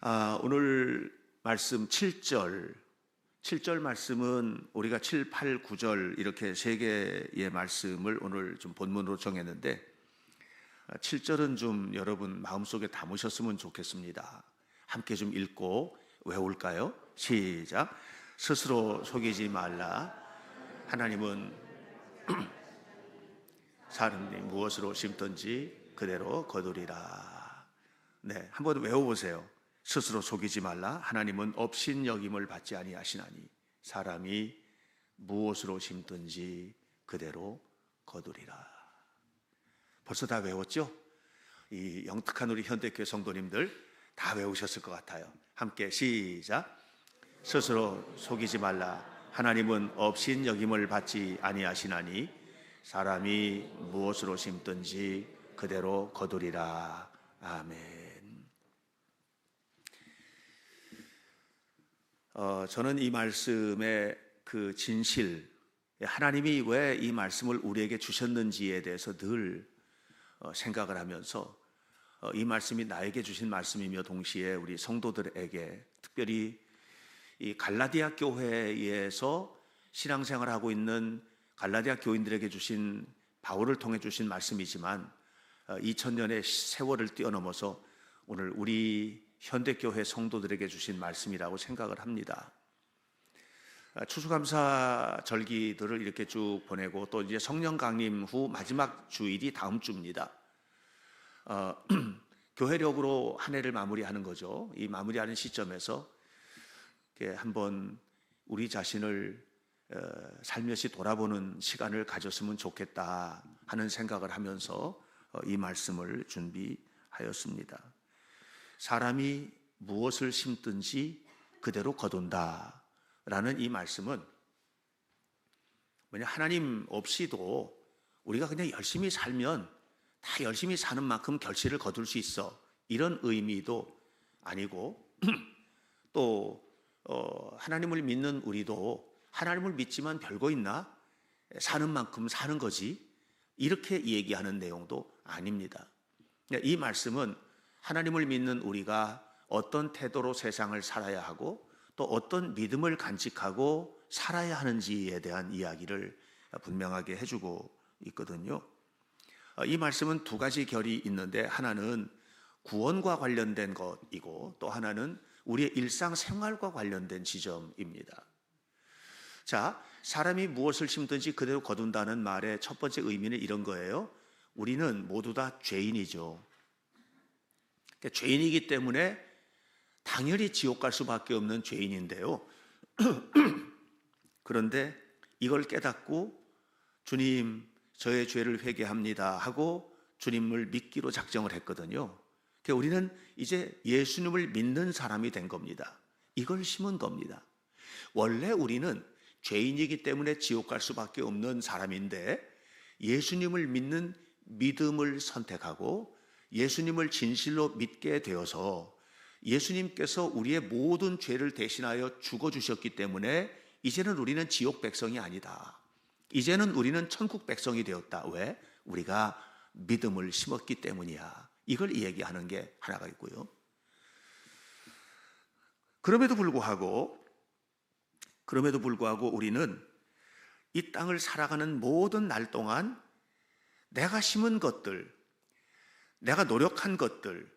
오늘 말씀 7절 말씀은 우리가 7, 8, 9절 이렇게 세 개의 말씀을 오늘 좀 본문으로 정했는데 7절은 좀 여러분 마음속에 담으셨으면 좋겠습니다. 함께 좀 읽고 외울까요? 시작. 스스로 속이지 말라. 하나님은 사람이 무엇으로 심든지 그대로 거두리라. 네, 한번 외워보세요. 스스로 속이지 말라. 하나님은 업신여김을 받지 아니하시나니 사람이 무엇으로 심든지 그대로 거두리라. 벌써 다 외웠죠? 이 영특한 우리 현대교회 성도님들 다 외우셨을 것 같아요. 함께 시작. 스스로 속이지 말라. 하나님은 업신여김을 받지 아니하시나니 사람이 무엇으로 심든지 그대로 거두리라. 아멘. 저는 이 말씀의 그 진실, 하나님이 왜 이 말씀을 우리에게 주셨는지에 대해서 늘 생각을 하면서 이 말씀이 나에게 주신 말씀이며 동시에 우리 성도들에게 특별히 이 갈라디아 교회에서 신앙생활을 하고 있는 갈라디아 교인들에게 주신 바울을 통해 주신 말씀이지만 2000년의 세월을 뛰어넘어서 오늘 우리 현대교회 성도들에게 주신 말씀이라고 생각을 합니다. 추수감사 절기들을 이렇게 쭉 보내고 또 이제 성령 강림 후 마지막 주일이 다음 주입니다. 교회력으로 한 해를 마무리하는 거죠. 이 마무리하는 시점에서 한번 우리 자신을 살며시 돌아보는 시간을 가졌으면 좋겠다 하는 생각을 하면서 이 말씀을 준비하였습니다. 사람이 무엇을 심든지 그대로 거둔다 라는 이 말씀은 하나님 없이도 우리가 그냥 열심히 살면 다 열심히 사는 만큼 결실을 거둘 수 있어, 이런 의미도 아니고 또 하나님을 믿는 우리도 하나님을 믿지만 별거 있나? 사는 만큼 사는 거지, 이렇게 얘기하는 내용도 아닙니다. 이 말씀은 하나님을 믿는 우리가 어떤 태도로 세상을 살아야 하고 또 어떤 믿음을 간직하고 살아야 하는지에 대한 이야기를 분명하게 해주고 있거든요. 이 말씀은 두 가지 결이 있는데 하나는 구원과 관련된 것이고 또 하나는 우리의 일상생활과 관련된 지점입니다. 자, 사람이 무엇을 심든지 그대로 거둔다는 말의 첫 번째 의미는 이런 거예요. 우리는 모두 다 죄인이죠. 죄인이기 때문에 당연히 지옥 갈 수밖에 없는 죄인인데요. 그런데 이걸 깨닫고 주님, 저의 죄를 회개합니다 하고 주님을 믿기로 작정을 했거든요. 그러니까 우리는 이제 예수님을 믿는 사람이 된 겁니다. 이걸 심은 겁니다. 원래 우리는 죄인이기 때문에 지옥 갈 수밖에 없는 사람인데 예수님을 믿는 믿음을 선택하고 예수님을 진실로 믿게 되어서 예수님께서 우리의 모든 죄를 대신하여 죽어주셨기 때문에 이제는 우리는 지옥 백성이 아니다. 이제는 우리는 천국 백성이 되었다. 왜? 우리가 믿음을 심었기 때문이야. 이걸 이야기하는 게 하나가 있고요. 그럼에도 불구하고 우리는 이 땅을 살아가는 모든 날 동안 내가 심은 것들, 내가 노력한 것들,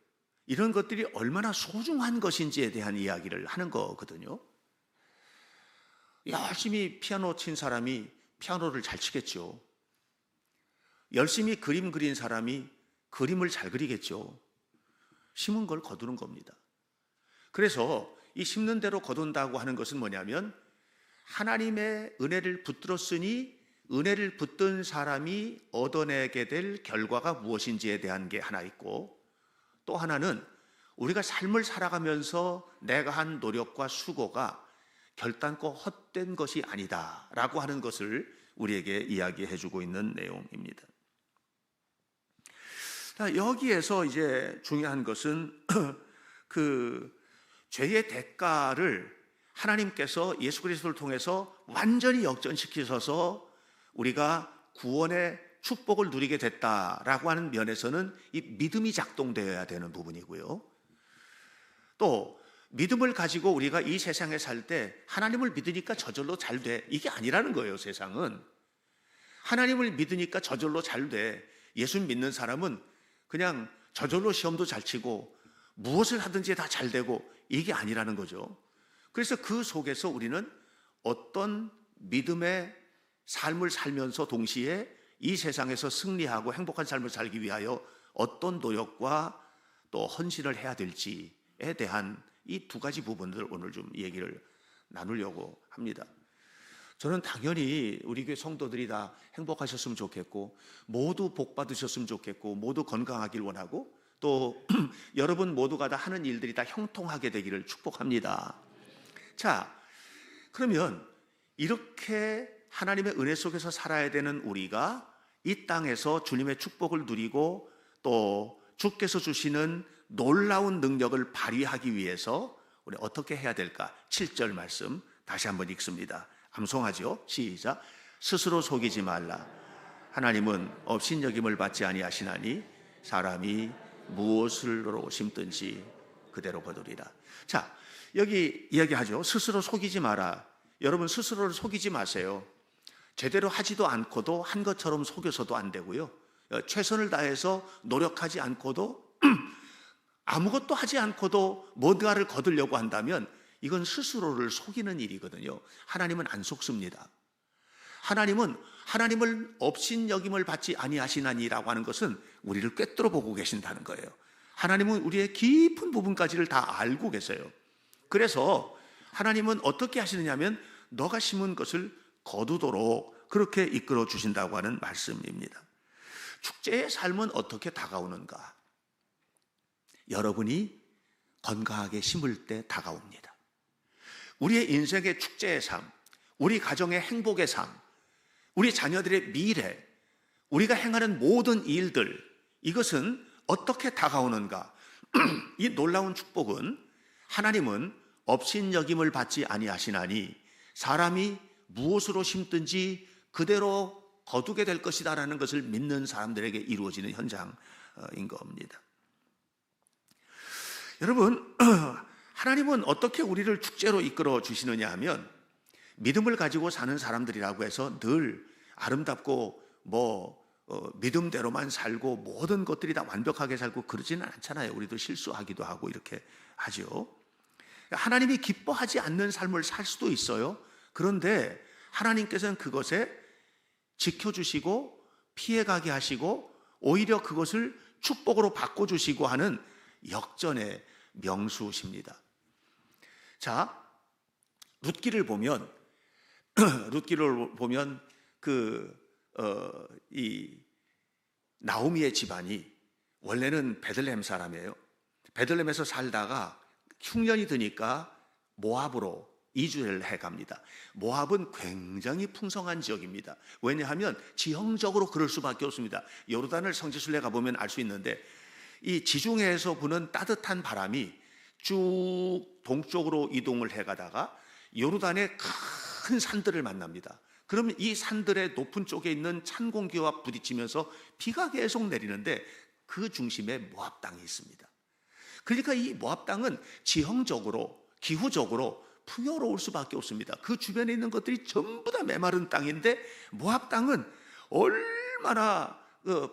이런 것들이 얼마나 소중한 것인지에 대한 이야기를 하는 거거든요. 열심히 피아노 친 사람이 피아노를 잘 치겠죠. 열심히 그림 그린 사람이 그림을 잘 그리겠죠. 심은 걸 거두는 겁니다. 그래서 이 심는 대로 거둔다고 하는 것은 뭐냐면 하나님의 은혜를 붙들었으니 은혜를 붙든 사람이 얻어내게 될 결과가 무엇인지에 대한 게 하나 있고, 또 하나는 우리가 삶을 살아가면서 내가 한 노력과 수고가 결단코 헛된 것이 아니다 라고 하는 것을 우리에게 이야기해 주고 있는 내용입니다. 여기에서 이제 중요한 것은 그 죄의 대가를 하나님께서 예수 그리스도를 통해서 완전히 역전시키셔서 우리가 구원의 축복을 누리게 됐다라고 하는 면에서는 이 믿음이 작동되어야 되는 부분이고요. 또 믿음을 가지고 우리가 이 세상에 살 때 하나님을 믿으니까 저절로 잘 돼. 이게 아니라는 거예요, 세상은. 하나님을 믿으니까 저절로 잘 돼. 예수 믿는 사람은 그냥 저절로 시험도 잘 치고 무엇을 하든지 다 잘 되고, 이게 아니라는 거죠. 그래서 그 속에서 우리는 어떤 믿음의 삶을 살면서 동시에 이 세상에서 승리하고 행복한 삶을 살기 위하여 어떤 노력과 또 헌신을 해야 될지에 대한 이 두 가지 부분들을 오늘 좀 얘기를 나누려고 합니다. 저는 당연히 우리 교회 성도들이 다 행복하셨으면 좋겠고, 모두 복 받으셨으면 좋겠고, 모두 건강하길 원하고, 또 여러분 모두가 다 하는 일들이 다 형통하게 되기를 축복합니다. 자, 그러면 이렇게 하나님의 은혜 속에서 살아야 되는 우리가 이 땅에서 주님의 축복을 누리고 또 주께서 주시는 놀라운 능력을 발휘하기 위해서 우리 어떻게 해야 될까? 7절 말씀 다시 한번 읽습니다. 암송하죠. 시작. 스스로 속이지 말라. 하나님은 업신여김을 받지 아니하시나니 사람이 무엇으로 심든지 그대로 거두리라. 자, 여기 이야기하죠. 스스로 속이지 마라. 여러분 스스로를 속이지 마세요. 제대로 하지도 않고도 한 것처럼 속여서도 안 되고요. 최선을 다해서 노력하지 않고도 아무것도 하지 않고도 뭔가를 거두려고 한다면 이건 스스로를 속이는 일이거든요. 하나님은 안 속습니다. 하나님은 하나님을 업신여김을 받지 아니하시나니라고 하는 것은 우리를 꿰뚫어 보고 계신다는 거예요. 하나님은 우리의 깊은 부분까지를 다 알고 계세요. 그래서 하나님은 어떻게 하시느냐 하면 너가 심은 것을 거두도록 그렇게 이끌어 주신다고 하는 말씀입니다. 축제의 삶은 어떻게 다가오는가? 여러분이 건강하게 심을 때 다가옵니다. 우리의 인생의 축제의 삶, 우리 가정의 행복의 삶, 우리 자녀들의 미래, 우리가 행하는 모든 일들, 이것은 어떻게 다가오는가? 이 놀라운 축복은 하나님은 업신여김을 받지 아니하시나니 사람이 무엇으로 심든지 그대로 거두게 될 것이다라는 것을 믿는 사람들에게 이루어지는 현장인 겁니다. 여러분, 하나님은 어떻게 우리를 축제로 이끌어 주시느냐 하면 믿음을 가지고 사는 사람들이라고 해서 늘 아름답고 믿음대로만 살고 모든 것들이 다 완벽하게 살고 그러지는 않잖아요. 우리도 실수하기도 하고 이렇게 하죠. 하나님이 기뻐하지 않는 삶을 살 수도 있어요. 그런데 하나님께서는 그것에 지켜주시고 피해가게 하시고 오히려 그것을 축복으로 바꿔주시고 하는 역전의 명수십니다. 자, 룻기를 보면 이 나오미의 집안이 원래는 베들레헴 사람이에요. 베들레헴에서 살다가 흉년이 드니까 모압으로 이주를 해갑니다. 모압은 굉장히 풍성한 지역입니다. 왜냐하면 지형적으로 그럴 수밖에 없습니다. 요르단을 성지순례 가보면 알 수 있는데 이 지중해에서 부는 따뜻한 바람이 쭉 동쪽으로 이동을 해가다가 요르단의 큰 산들을 만납니다. 그러면 이 산들의 높은 쪽에 있는 찬 공기와 부딪히면서 비가 계속 내리는데 그 중심에 모압 땅이 있습니다. 그러니까 이 모압 땅은 지형적으로 기후적으로 풍요로울 수밖에 없습니다. 그 주변에 있는 것들이 전부 다 메마른 땅인데 모압 땅은 얼마나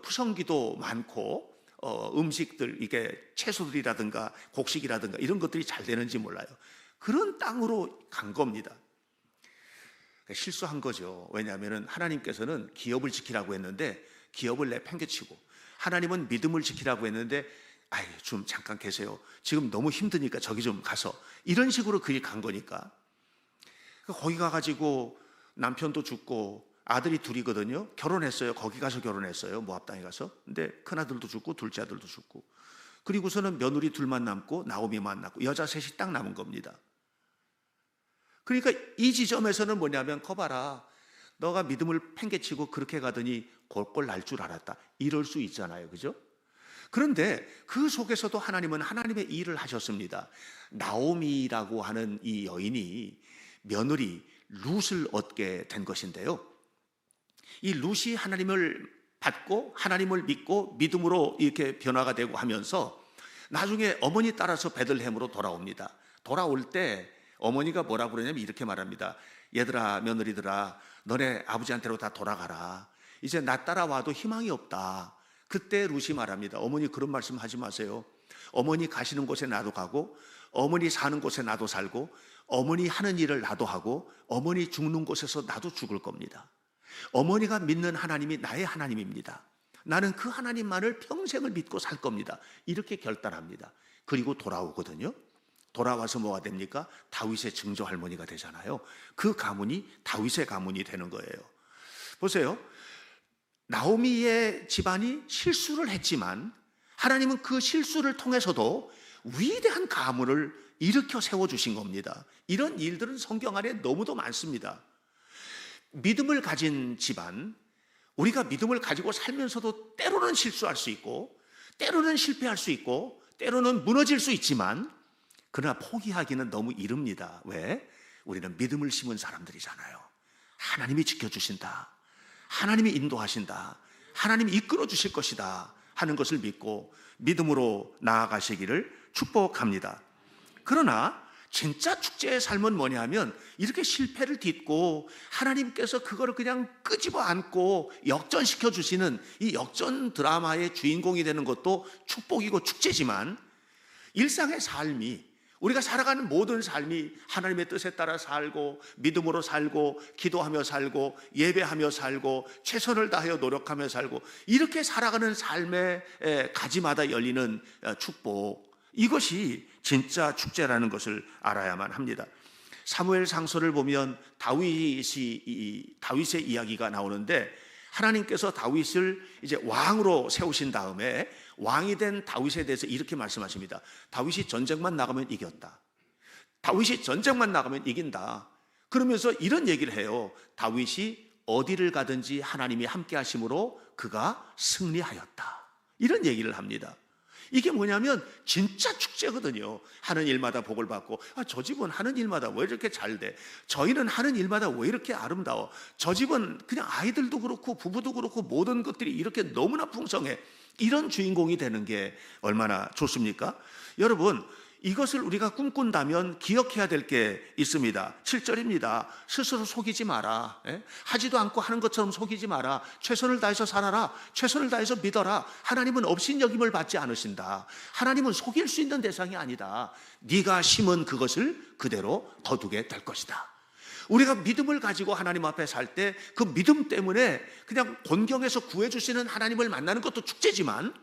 푸성기도 많고 음식들 이게 채소들이라든가 곡식이라든가 이런 것들이 잘 되는지 몰라요. 그런 땅으로 간 겁니다. 실수한 거죠. 왜냐하면 하나님께서는 기업을 지키라고 했는데 기업을 내팽개치고 하나님은 믿음을 지키라고 했는데 아이 좀 잠깐 계세요. 지금 너무 힘드니까 저기 좀 가서 이런 식으로 그리 간 거니까 거기 가가지고 남편도 죽고 아들이 둘이거든요. 결혼했어요. 거기 가서 결혼했어요. 모압 땅에 가서. 근데 큰아들도 죽고 둘째 아들도 죽고 그리고서는 며느리 둘만 남고 나오미만 남고 여자 셋이 딱 남은 겁니다. 그러니까 이 지점에서는 뭐냐면 거봐라 너가 믿음을 팽개치고 그렇게 가더니 골골 날 줄 알았다 이럴 수 있잖아요. 그죠? 그런데 그 속에서도 하나님은 하나님의 일을 하셨습니다. 나오미라고 하는 이 여인이 며느리 룻을 얻게 된 것인데요. 이 룻이 하나님을 받고 하나님을 믿고 믿음으로 이렇게 변화가 되고 하면서 나중에 어머니 따라서 베들레헴으로 돌아옵니다. 돌아올 때 어머니가 뭐라고 그러냐면 이렇게 말합니다. 얘들아, 며느리들아, 너네 아버지한테로 다 돌아가라. 이제 나 따라와도 희망이 없다. 그때 룻이 말합니다. 어머니 그런 말씀 하지 마세요. 어머니 가시는 곳에 나도 가고, 어머니 사는 곳에 나도 살고, 어머니 하는 일을 나도 하고, 어머니 죽는 곳에서 나도 죽을 겁니다. 어머니가 믿는 하나님이 나의 하나님입니다. 나는 그 하나님만을 평생을 믿고 살 겁니다. 이렇게 결단합니다. 그리고 돌아오거든요. 돌아와서 뭐가 됩니까? 다윗의 증조 할머니가 되잖아요. 그 가문이 다윗의 가문이 되는 거예요. 보세요. 나오미의 집안이 실수를 했지만 하나님은 그 실수를 통해서도 위대한 가문을 일으켜 세워주신 겁니다. 이런 일들은 성경 안에 너무도 많습니다. 믿음을 가진 집안, 우리가 믿음을 가지고 살면서도 때로는 실수할 수 있고, 때로는 실패할 수 있고, 때로는 무너질 수 있지만, 그러나 포기하기는 너무 이릅니다. 왜? 우리는 믿음을 심은 사람들이잖아요. 하나님이 지켜주신다, 하나님이 인도하신다, 하나님이 이끌어 주실 것이다 하는 것을 믿고 믿음으로 나아가시기를 축복합니다. 그러나 진짜 축제의 삶은 뭐냐 하면 이렇게 실패를 딛고 하나님께서 그거를 그냥 끄집어 안고 역전시켜 주시는 이 역전 드라마의 주인공이 되는 것도 축복이고 축제지만, 일상의 삶이, 우리가 살아가는 모든 삶이 하나님의 뜻에 따라 살고 믿음으로 살고 기도하며 살고 예배하며 살고 최선을 다하여 노력하며 살고, 이렇게 살아가는 삶의 가지마다 열리는 축복, 이것이 진짜 축제라는 것을 알아야만 합니다. 사무엘 상서를 보면 다윗의 이야기가 나오는데, 하나님께서 다윗을 이제 왕으로 세우신 다음에 왕이 된 다윗에 대해서 이렇게 말씀하십니다. 다윗이 전쟁만 나가면 이겼다. 다윗이 전쟁만 나가면 이긴다. 그러면서 이런 얘기를 해요. 다윗이 어디를 가든지 하나님이 함께 하심으로 그가 승리하였다. 이런 얘기를 합니다. 이게 뭐냐면 진짜 축제거든요. 하는 일마다 복을 받고, 저 집은 하는 일마다 왜 이렇게 잘 돼? 저희는 하는 일마다 왜 이렇게 아름다워? 저 집은 그냥 아이들도 그렇고 부부도 그렇고 모든 것들이 이렇게 너무나 풍성해. 이런 주인공이 되는 게 얼마나 좋습니까? 여러분, 이것을 우리가 꿈꾼다면 기억해야 될 게 있습니다. 7절입니다. 스스로 속이지 마라. 하지도 않고 하는 것처럼 속이지 마라. 최선을 다해서 살아라. 최선을 다해서 믿어라. 하나님은 업신여김을 받지 않으신다. 하나님은 속일 수 있는 대상이 아니다. 네가 심은 그것을 그대로 거두게 될 것이다. 우리가 믿음을 가지고 하나님 앞에 살 때 그 믿음 때문에 그냥 곤경에서 구해주시는 하나님을 만나는 것도 축제지만,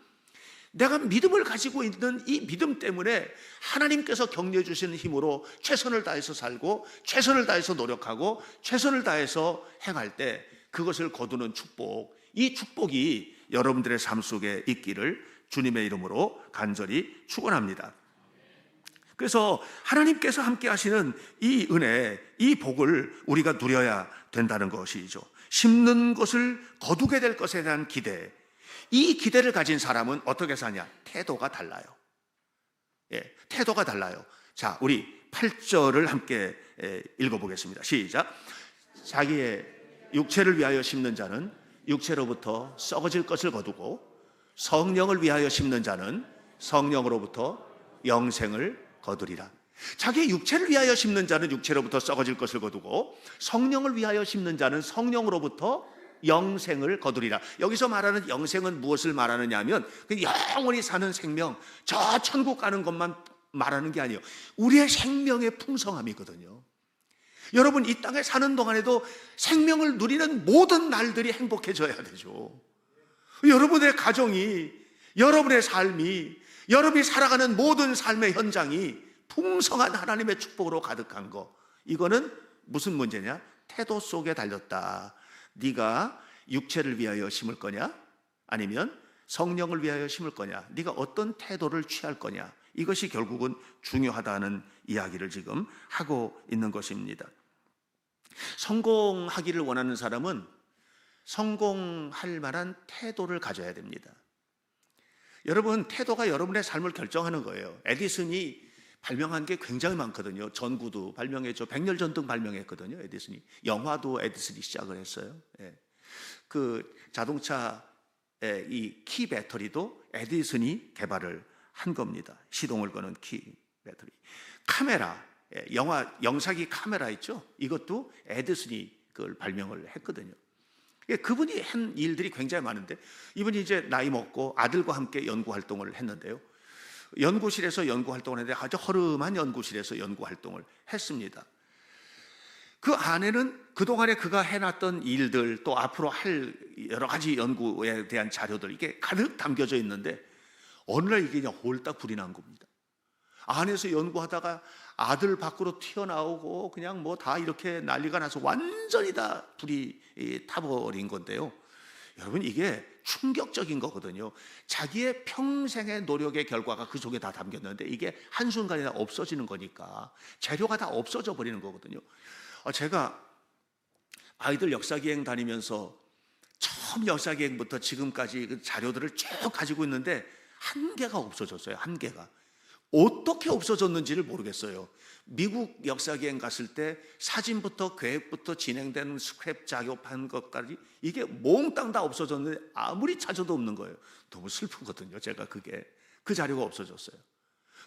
내가 믿음을 가지고 있는 이 믿음 때문에 하나님께서 격려해 주시는 힘으로 최선을 다해서 살고 최선을 다해서 노력하고 최선을 다해서 행할 때 그것을 거두는 축복, 이 축복이 여러분들의 삶 속에 있기를 주님의 이름으로 간절히 축원합니다. 그래서 하나님께서 함께 하시는 이 은혜, 이 복을 우리가 누려야 된다는 것이죠. 심는 것을 거두게 될 것에 대한 기대, 이 기대를 가진 사람은 어떻게 사냐? 태도가 달라요. 태도가 달라요. 자, 우리 8절을 함께 읽어보겠습니다. 시작. 자기의 육체를 위하여 심는 자는 육체로부터 썩어질 것을 거두고, 성령을 위하여 심는 자는 성령으로부터 영생을 거두리라. 자기의 육체를 위하여 심는 자는 육체로부터 썩어질 것을 거두고, 성령을 위하여 심는 자는 성령으로부터 영생을 거두리라. 여기서 말하는 영생은 무엇을 말하느냐 하면 영원히 사는 생명, 저 천국 가는 것만 말하는 게 아니에요. 우리의 생명의 풍성함이거든요. 여러분, 이 땅에 사는 동안에도 생명을 누리는 모든 날들이 행복해져야 되죠. 여러분의 가정이, 여러분의 삶이, 여러분이 살아가는 모든 삶의 현장이 풍성한 하나님의 축복으로 가득한 거, 이거는 무슨 문제냐? 태도 속에 달렸다. 네가 육체를 위하여 심을 거냐? 아니면 성령을 위하여 심을 거냐? 네가 어떤 태도를 취할 거냐? 이것이 결국은 중요하다는 이야기를 지금 하고 있는 것입니다. 성공하기를 원하는 사람은 성공할 만한 태도를 가져야 됩니다. 여러분, 태도가 여러분의 삶을 결정하는 거예요. 에디슨이 발명한 게 굉장히 많거든요. 전구도 발명했죠. 백열전등 발명했거든요. 에디슨이. 영화도 에디슨이 시작을 했어요. 그 자동차의 이 키 배터리도 에디슨이 개발을 한 겁니다. 시동을 거는 키 배터리. 카메라, 영상기 카메라 있죠? 이것도 에디슨이 그걸 발명을 했거든요. 그분이 한 일들이 굉장히 많은데, 이분이 이제 나이 먹고 아들과 함께 연구 활동을 했는데요. 연구실에서 연구 활동을 했는데 아주 허름한 연구실에서 연구 활동을 했습니다. 그 안에는 그동안에 그가 해놨던 일들, 또 앞으로 할 여러 가지 연구에 대한 자료들, 이게 가득 담겨져 있는데 어느 날 이게 그냥 홀딱 불이 난 겁니다. 안에서 연구하다가 아들 밖으로 튀어나오고 그냥 뭐 다 이렇게 난리가 나서 완전히 다 불이 타버린 건데요. 여러분, 이게 충격적인 거거든요. 자기의 평생의 노력의 결과가 그 속에 다 담겼는데 이게 한순간에 다 없어지는 거니까, 재료가 다 없어져 버리는 거거든요. 제가 아이들 역사기행 다니면서 처음 역사기행부터 지금까지 그 자료들을 쭉 가지고 있는데 한 개가 없어졌어요. 한 개가. 어떻게 없어졌는지를 모르겠어요. 미국 역사기행 갔을 때 사진부터 계획부터 진행되는 스크랩 작업한 것까지 이게 몽땅 다 없어졌는데 아무리 찾아도 없는 거예요. 너무 슬프거든요. 제가 그 자료가 없어졌어요.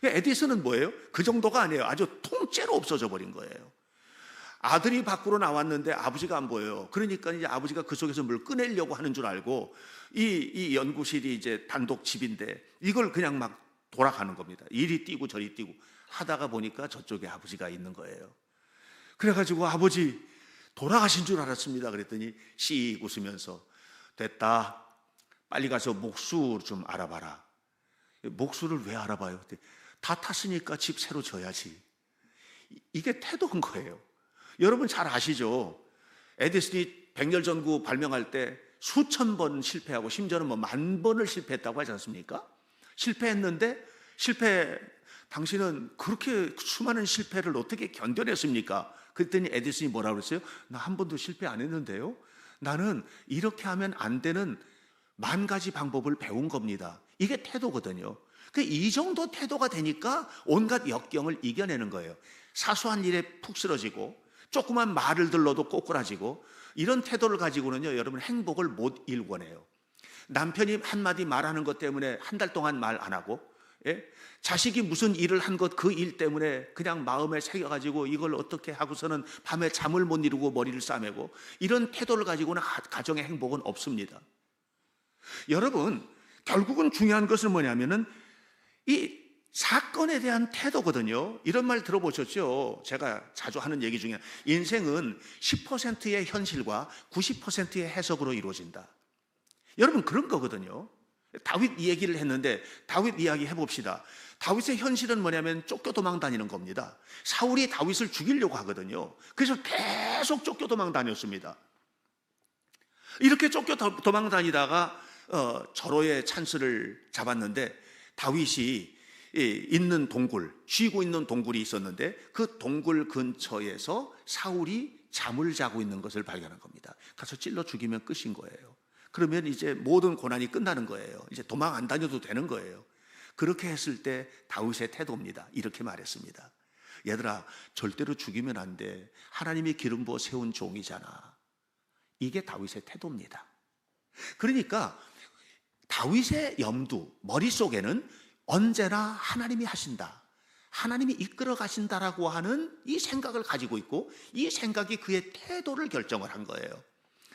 에디슨은 뭐예요? 그 정도가 아니에요. 아주 통째로 없어져 버린 거예요. 아들이 밖으로 나왔는데 아버지가 안 보여요. 그러니까 이제 아버지가 그 속에서 뭘 꺼내려고 하는 줄 알고 이 연구실이 이제 단독 집인데 이걸 그냥 막 돌아가는 겁니다. 이리 뛰고 저리 뛰고 하다가 보니까 저쪽에 아버지가 있는 거예요. 그래가지고 아버지 돌아가신 줄 알았습니다. 그랬더니 씩 웃으면서 됐다. 빨리 가서 목수 좀 알아봐라. 목수를 왜 알아봐요? 다 탔으니까 집 새로 져야지. 이게 태도인 거예요. 여러분 잘 아시죠? 에디슨이 백열전구 발명할 때 수천 번 실패하고 심지어는 뭐 10,000번을 실패했다고 하지 않습니까? 실패했는데 당신은 그렇게 수많은 실패를 어떻게 견뎌냈습니까? 그랬더니 에디슨이 뭐라고 그랬어요? 나 한 번도 실패 안 했는데요. 나는 이렇게 하면 안 되는 10,000가지 방법을 배운 겁니다. 이게 태도거든요. 이 정도 태도가 되니까 온갖 역경을 이겨내는 거예요. 사소한 일에 푹 쓰러지고 조그만 말을 들러도 꼬꾸라지고 이런 태도를 가지고는요, 여러분 행복을 못 일궈내요. 남편이 한마디 말하는 것 때문에 한 달 동안 말 안 하고, 자식이 무슨 일을 한 것 그 일 때문에 그냥 마음에 새겨가지고 이걸 어떻게 하고서는 밤에 잠을 못 이루고 머리를 싸매고, 이런 태도를 가지고는 가정의 행복은 없습니다. 여러분, 결국은 중요한 것은 뭐냐면은 이 사건에 대한 태도거든요. 이런 말 들어보셨죠? 제가 자주 하는 얘기 중에 인생은 10%의 현실과 90%의 해석으로 이루어진다. 여러분 그런 거거든요. 다윗 얘기를 했는데 다윗 이야기 해봅시다. 다윗의 현실은 뭐냐면 쫓겨 도망 다니는 겁니다. 사울이 다윗을 죽이려고 하거든요. 그래서 계속 쫓겨 도망 다녔습니다. 이렇게 쫓겨 도망 다니다가 절호의 찬스를 잡았는데 다윗이 있는 동굴, 쉬고 있는 동굴이 있었는데 그 동굴 근처에서 사울이 잠을 자고 있는 것을 발견한 겁니다. 가서 찔러 죽이면 끝인 거예요. 그러면 이제 모든 고난이 끝나는 거예요. 이제 도망 안 다녀도 되는 거예요. 그렇게 했을 때 다윗의 태도입니다. 이렇게 말했습니다. 얘들아, 절대로 죽이면 안 돼. 하나님이 기름 부어 세운 종이잖아. 이게 다윗의 태도입니다. 그러니까 다윗의 염두, 머릿속에는 언제나 하나님이 하신다, 하나님이 이끌어 가신다라고 하는 이 생각을 가지고 있고, 이 생각이 그의 태도를 결정을 한 거예요.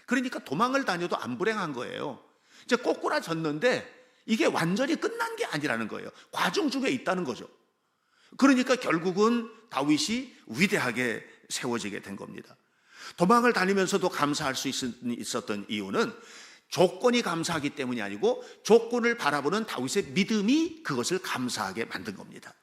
그러니까 도망을 다녀도 안 불행한 거예요. 이제 꼬꾸라졌는데 이게 완전히 끝난 게 아니라는 거예요. 과정 중에 있다는 거죠. 그러니까 결국은 다윗이 위대하게 세워지게 된 겁니다. 도망을 다니면서도 감사할 수 있었던 이유는 조건이 감사하기 때문이 아니고 조건을 바라보는 다윗의 믿음이 그것을 감사하게 만든 겁니다.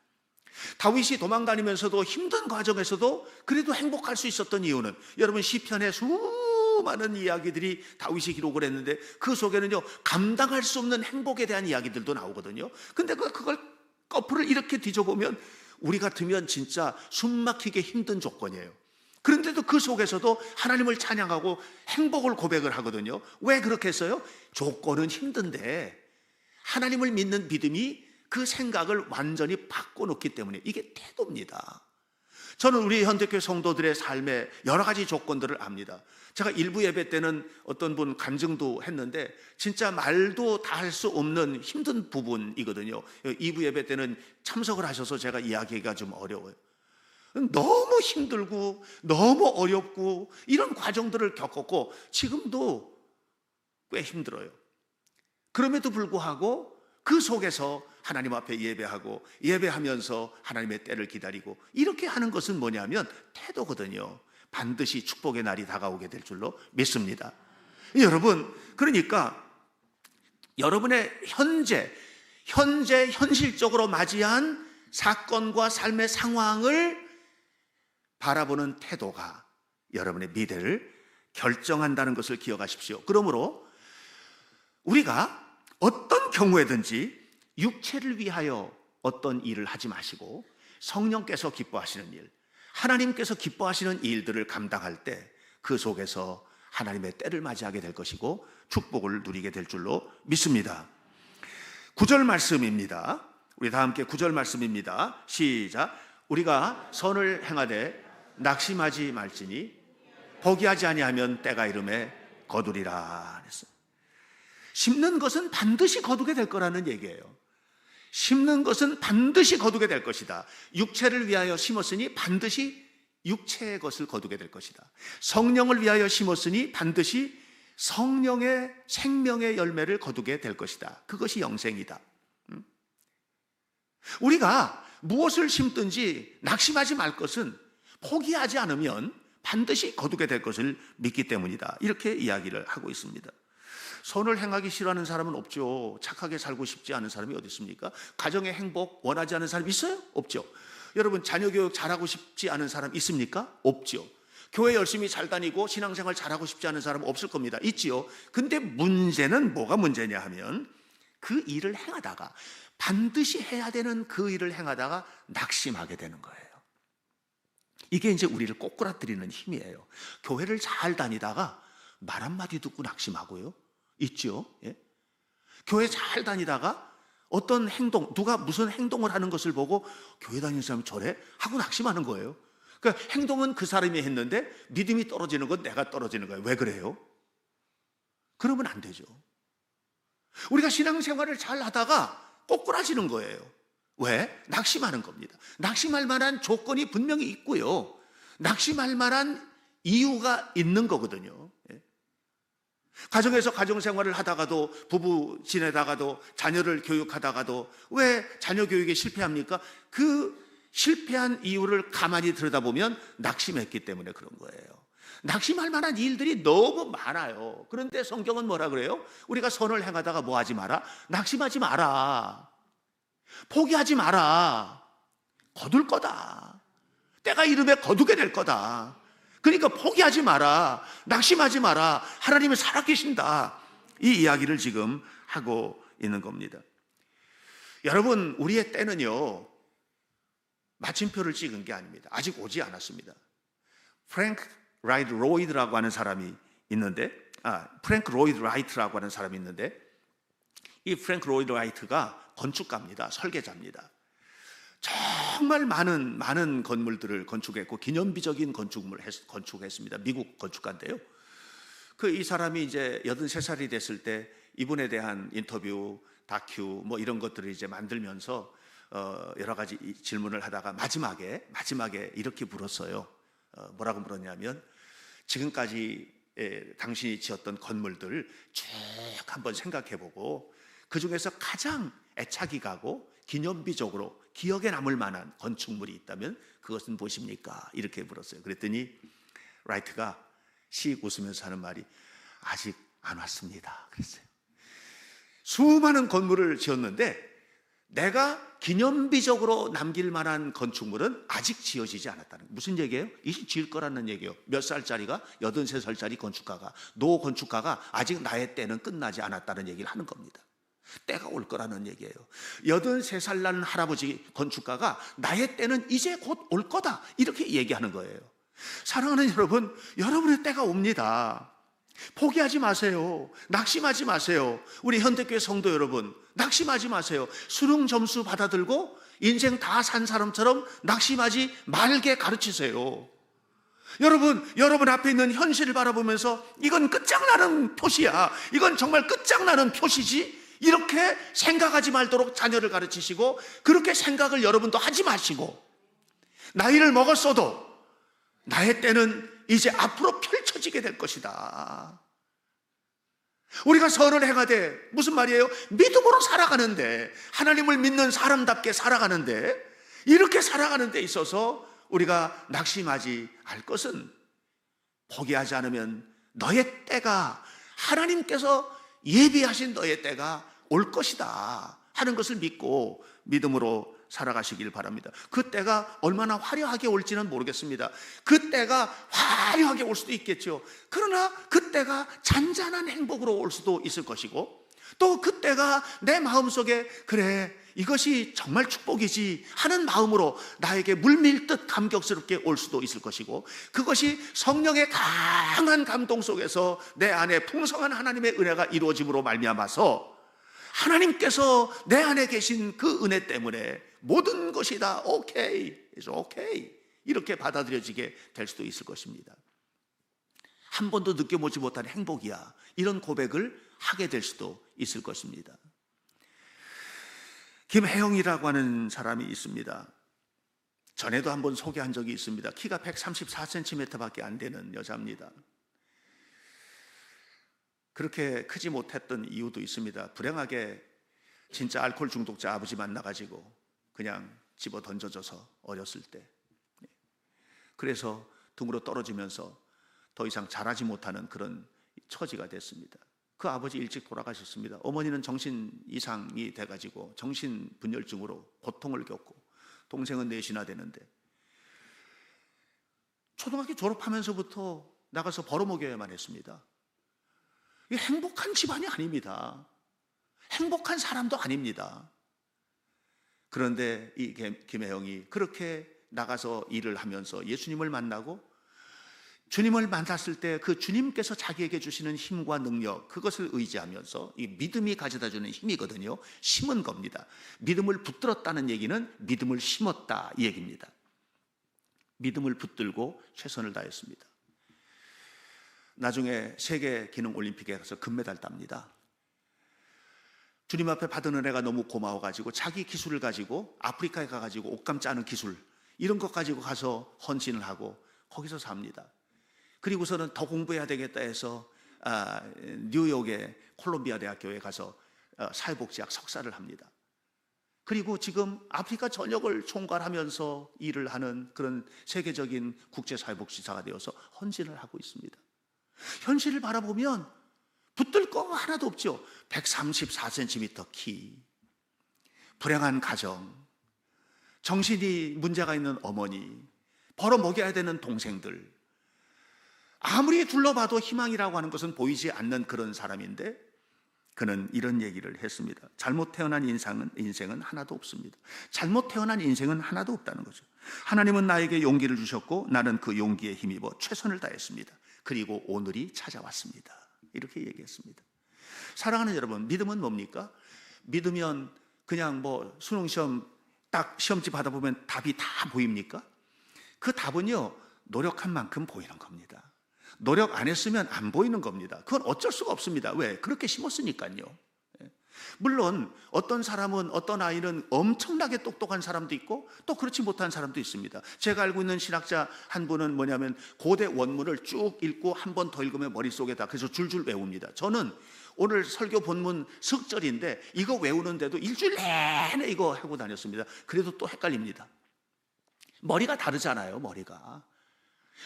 다윗이 도망 다니면서도 힘든 과정에서도 그래도 행복할 수 있었던 이유는, 여러분 시편에 수많은 이야기들이 다윗이 기록을 했는데 그 속에는요 감당할 수 없는 행복에 대한 이야기들도 나오거든요. 근데 그걸 거꾸를 이렇게 뒤져보면 우리 같으면 진짜 숨막히게 힘든 조건이에요. 그런데도 그 속에서도 하나님을 찬양하고 행복을 고백을 하거든요. 왜 그렇게 했어요? 조건은 힘든데 하나님을 믿는 믿음이 그 생각을 완전히 바꿔놓기 때문에. 이게 태도입니다. 저는 우리 현대교회 성도들의 삶의 여러 가지 조건들을 압니다. 제가 일부 예배 때는 어떤 분 간증도 했는데 진짜 말도 다 할 수 없는 힘든 부분이거든요. 2부 예배 때는 참석을 하셔서 제가 이야기가 좀 어려워요. 너무 힘들고 너무 어렵고 이런 과정들을 겪었고 지금도 꽤 힘들어요. 그럼에도 불구하고 그 속에서 하나님 앞에 예배하고 예배하면서 하나님의 때를 기다리고 이렇게 하는 것은 뭐냐면 태도거든요. 반드시 축복의 날이 다가오게 될 줄로 믿습니다. 여러분, 그러니까 여러분의 현실적으로 맞이한 사건과 삶의 상황을 바라보는 태도가 여러분의 미래를 결정한다는 것을 기억하십시오. 그러므로 우리가 어떤 경우에든지 육체를 위하여 어떤 일을 하지 마시고 성령께서 기뻐하시는 일, 하나님께서 기뻐하시는 일들을 감당할 때 그 속에서 하나님의 때를 맞이하게 될 것이고 축복을 누리게 될 줄로 믿습니다. 9절 말씀입니다. 우리 다 함께 9절 말씀입니다. 시작. 우리가 선을 행하되 낙심하지 말지니 포기하지 아니하면 때가 이름에 거두리라 그랬어요. 심는 것은 반드시 거두게 될 거라는 얘기예요. 심는 것은 반드시 거두게 될 것이다. 육체를 위하여 심었으니 반드시 육체의 것을 거두게 될 것이다. 성령을 위하여 심었으니 반드시 성령의 생명의 열매를 거두게 될 것이다. 그것이 영생이다. 우리가 무엇을 심든지 낙심하지 말 것은 포기하지 않으면 반드시 거두게 될 것을 믿기 때문이다. 이렇게 이야기를 하고 있습니다. 선을 행하기 싫어하는 사람은 없죠. 착하게 살고 싶지 않은 사람이 어디 있습니까? 가정의 행복 원하지 않은 사람 있어요? 없죠. 여러분, 자녀 교육 잘하고 싶지 않은 사람 있습니까? 없죠. 교회 열심히 잘 다니고 신앙생활 잘하고 싶지 않은 사람 없을 겁니다. 있지요. 근데 문제는 뭐가 문제냐 하면 그 일을 행하다가 반드시 해야 되는 그 일을 행하다가 낙심하게 되는 거예요. 이게 이제 우리를 꼬꾸라뜨리는 힘이에요. 교회를 잘 다니다가 말 한마디 듣고 낙심하고요. 있죠. 예? 교회 잘 다니다가 어떤 행동, 누가 무슨 행동을 하는 것을 보고 교회 다니는 사람이 저래? 하고 낙심하는 거예요. 그러니까 행동은 그 사람이 했는데 믿음이 떨어지는 건 내가 떨어지는 거예요. 왜 그래요? 그러면 안 되죠. 우리가 신앙생활을 잘 하다가 꼬꾸라지는 거예요. 왜? 낙심하는 겁니다. 낙심할 만한 조건이 분명히 있고요. 낙심할 만한 이유가 있는 거거든요. 가정에서 가정생활을 하다가도, 부부 지내다가도, 자녀를 교육하다가도 왜 자녀 교육에 실패합니까? 그 실패한 이유를 가만히 들여다보면 낙심했기 때문에 그런 거예요. 낙심할 만한 일들이 너무 많아요. 그런데 성경은 뭐라 그래요? 우리가 선을 행하다가 뭐 하지 마라? 낙심하지 마라. 포기하지 마라. 거둘 거다. 때가 이름에 거두게 될 거다. 그러니까 포기하지 마라. 낙심하지 마라. 하나님은 살아계신다. 이 이야기를 지금 하고 있는 겁니다. 여러분, 우리의 때는요, 마침표를 찍은 게 아닙니다. 아직 오지 않았습니다. 프랭크 라이드 로이드라고 하는 사람이 있는데, 프랭크 로이드 라이트라고 하는 사람이 있는데, 이 프랭크 로이드 라이트가 건축가입니다. 설계자입니다. 정말 많은 건물들을 건축했고 기념비적인 건축물을 건축했습니다. 미국 건축가인데요. 이 사람이 이제 83살이 됐을 때 이분에 대한 인터뷰, 다큐 뭐 이런 것들을 이제 만들면서 여러 가지 질문을 하다가 마지막에 이렇게 물었어요. 뭐라고 물었냐면, 지금까지 당신이 지었던 건물들 쭉 한번 생각해보고 그 중에서 가장 애착이 가고 기념비적으로 기억에 남을 만한 건축물이 있다면 그것은 무엇입니까? 이렇게 물었어요. 그랬더니 라이트가 씩 웃으면서 하는 말이 아직 안 왔습니다. 그랬어요. 수많은 건물을 지었는데 내가 기념비적으로 남길 만한 건축물은 아직 지어지지 않았다는 거예요. 무슨 얘기예요? 이제 지을 거라는 얘기예요. 몇 살짜리가 83살짜리 건축가가, 노 건축가가 아직 나의 때는 끝나지 않았다는 얘기를 하는 겁니다. 때가 올 거라는 얘기예요. 83살 난 할아버지 건축가가 나의 때는 이제 곧 올 거다, 이렇게 얘기하는 거예요. 사랑하는 여러분, 여러분의 때가 옵니다. 포기하지 마세요. 낙심하지 마세요. 우리 현대교회 성도 여러분, 낙심하지 마세요. 수능 점수 받아들고 인생 다 산 사람처럼 낙심하지 말게 가르치세요. 여러분 앞에 있는 현실을 바라보면서 이건 끝장나는 표시야, 이건 정말 끝장나는 표시지, 이렇게 생각하지 말도록 자녀를 가르치시고, 그렇게 생각을 여러분도 하지 마시고, 나이를 먹었어도 나의 때는 이제 앞으로 펼쳐지게 될 것이다. 우리가 선을 행하되, 무슨 말이에요? 믿음으로 살아가는데, 하나님을 믿는 사람답게 살아가는데, 이렇게 살아가는 데 있어서 우리가 낙심하지 할 것은, 포기하지 않으면 너의 때가, 하나님께서 예비하신 너의 때가 올 것이다 하는 것을 믿고 믿음으로 살아가시길 바랍니다. 그 때가 얼마나 화려하게 올지는 모르겠습니다. 그 때가 화려하게 올 수도 있겠죠. 그러나 그 때가 잔잔한 행복으로 올 수도 있을 것이고, 또 그 때가 내 마음속에 그래 이것이 정말 축복이지 하는 마음으로 나에게 물밀듯 감격스럽게 올 수도 있을 것이고, 그것이 성령의 강한 감동 속에서 내 안에 풍성한 하나님의 은혜가 이루어짐으로 말미암아서 하나님께서 내 안에 계신 그 은혜 때문에 모든 것이 다 오케이, 오케이 이렇게 받아들여지게 될 수도 있을 것입니다. 한 번도 느껴보지 못한 행복이야, 이런 고백을 하게 될 수도 있을 것입니다. 김혜영이라고 하는 사람이 있습니다. 전에도 한번 소개한 적이 있습니다. 키가 134cm밖에 안 되는 여자입니다. 그렇게 크지 못했던 이유도 있습니다. 불행하게 진짜 알코올 중독자 아버지 만나가지고 그냥 집어 던져져서 어렸을 때, 그래서 등으로 떨어지면서 더 이상 자라지 못하는 그런 처지가 됐습니다. 그 아버지 일찍 돌아가셨습니다. 어머니는 정신 이상이 돼가지고 정신분열증으로 고통을 겪고, 동생은 넷이나 되는데 초등학교 졸업하면서부터 나가서 벌어먹여야만 했습니다. 이게 행복한 집안이 아닙니다. 행복한 사람도 아닙니다. 그런데 이 김혜영이 그렇게 나가서 일을 하면서 예수님을 만나고, 주님을 만났을 때 그 주님께서 자기에게 주시는 힘과 능력, 그것을 의지하면서, 이 믿음이 가져다주는 힘이거든요. 심은 겁니다. 믿음을 붙들었다는 얘기는 믿음을 심었다 이 얘기입니다. 믿음을 붙들고 최선을 다했습니다. 나중에 세계 기능 올림픽에 가서 금메달 땁니다. 주님 앞에 받은 은혜가 너무 고마워가지고 자기 기술을 가지고 아프리카에 가가지고 옷감 짜는 기술, 이런 것 가지고 가서 헌신을 하고 거기서 삽니다. 그리고서는 더 공부해야 되겠다 해서 뉴욕의 콜롬비아 대학교에 가서 사회복지학 석사를 합니다. 그리고 지금 아프리카 전역을 총괄하면서 일을 하는 그런 세계적인 국제사회복지사가 되어서 헌신을 하고 있습니다. 현실을 바라보면 붙들 거 하나도 없죠. 134cm 키, 불행한 가정, 정신이 문제가 있는 어머니, 벌어먹여야 되는 동생들, 아무리 둘러봐도 희망이라고 하는 것은 보이지 않는 그런 사람인데, 그는 이런 얘기를 했습니다. 잘못 태어난 인생은 하나도 없습니다. 잘못 태어난 인생은 하나도 없다는 거죠. 하나님은 나에게 용기를 주셨고 나는 그 용기에 힘입어 최선을 다했습니다. 그리고 오늘이 찾아왔습니다. 이렇게 얘기했습니다. 사랑하는 여러분, 믿음은 뭡니까? 믿으면 그냥 뭐 수능시험 딱 시험지 받아보면 답이 다 보입니까? 그 답은요, 노력한 만큼 보이는 겁니다. 노력 안 했으면 안 보이는 겁니다. 그건 어쩔 수가 없습니다. 왜? 그렇게 심었으니까요. 물론 어떤 사람은, 어떤 아이는 엄청나게 똑똑한 사람도 있고 또 그렇지 못한 사람도 있습니다. 제가 알고 있는 신학자 한 분은 뭐냐면 고대 원문을 쭉 읽고 한 번 더 읽으면 머릿속에다, 그래서 줄줄 외웁니다. 저는 오늘 설교 본문 석절인데 이거 외우는데도 일주일 내내 이거 하고 다녔습니다. 그래도 또 헷갈립니다. 머리가 다르잖아요. 머리가.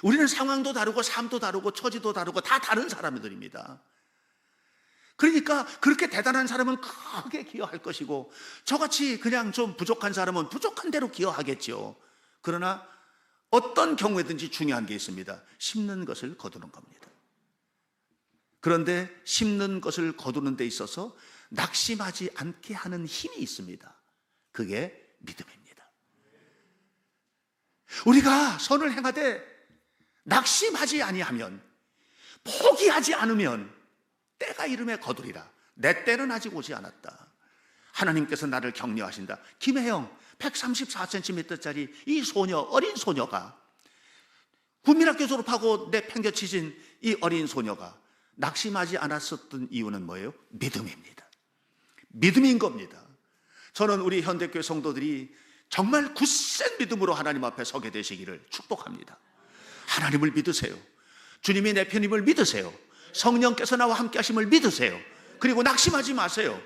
우리는 상황도 다르고 삶도 다르고 처지도 다르고 다 다른 사람들입니다. 그러니까 그렇게 대단한 사람은 크게 기여할 것이고, 저같이 그냥 좀 부족한 사람은 부족한 대로 기여하겠죠. 그러나 어떤 경우에든지 중요한 게 있습니다. 심는 것을 거두는 겁니다. 그런데 심는 것을 거두는 데 있어서 낙심하지 않게 하는 힘이 있습니다. 그게 믿음입니다. 우리가 선을 행하되 낙심하지 아니하면, 포기하지 않으면 때가 이름에 거두리라. 내 때는 아직 오지 않았다. 하나님께서 나를 격려하신다. 김혜영, 134cm짜리 이 소녀, 어린 소녀가, 국민학교 졸업하고 내팽겨치진 이 어린 소녀가 낙심하지 않았었던 이유는 뭐예요? 믿음입니다. 믿음인 겁니다. 저는 우리 현대교회 성도들이 정말 굳센 믿음으로 하나님 앞에 서게 되시기를 축복합니다. 하나님을 믿으세요. 주님이 내 편임을 믿으세요. 성령께서 나와 함께 하심을 믿으세요. 그리고 낙심하지 마세요.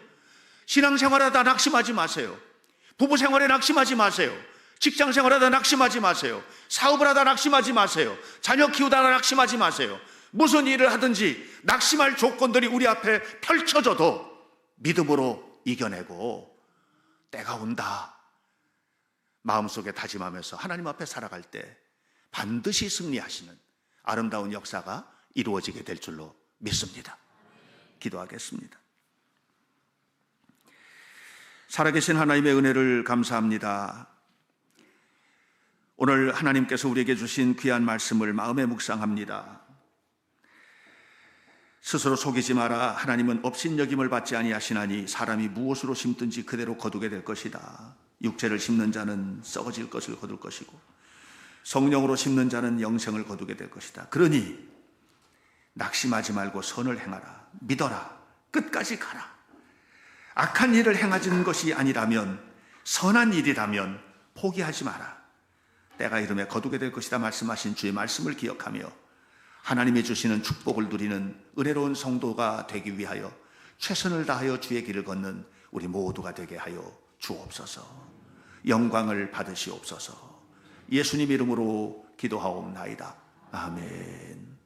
신앙생활하다 낙심하지 마세요. 부부생활에 낙심하지 마세요. 직장생활하다 낙심하지 마세요. 사업을 하다 낙심하지 마세요. 자녀 키우다 낙심하지 마세요. 무슨 일을 하든지 낙심할 조건들이 우리 앞에 펼쳐져도 믿음으로 이겨내고 때가 온다 마음속에 다짐하면서 하나님 앞에 살아갈 때 반드시 승리하시는 아름다운 역사가 이루어지게 될 줄로 믿습니다. 기도하겠습니다. 살아계신 하나님의 은혜를 감사합니다. 오늘 하나님께서 우리에게 주신 귀한 말씀을 마음에 묵상합니다. 스스로 속이지 마라. 하나님은 업신여김을 받지 아니하시나니 사람이 무엇으로 심든지 그대로 거두게 될 것이다. 육체를 심는 자는 썩어질 것을 거둘 것이고 성령으로 심는 자는 영생을 거두게 될 것이다. 그러니 낙심하지 말고 선을 행하라. 믿어라. 끝까지 가라. 악한 일을 행하는 것이 아니라면, 선한 일이라면 포기하지 마라. 때가 이름에 거두게 될 것이다 말씀하신 주의 말씀을 기억하며 하나님이 주시는 축복을 누리는 은혜로운 성도가 되기 위하여 최선을 다하여 주의 길을 걷는 우리 모두가 되게 하여 주옵소서. 영광을 받으시옵소서. 예수님 이름으로 기도하옵나이다. 아멘.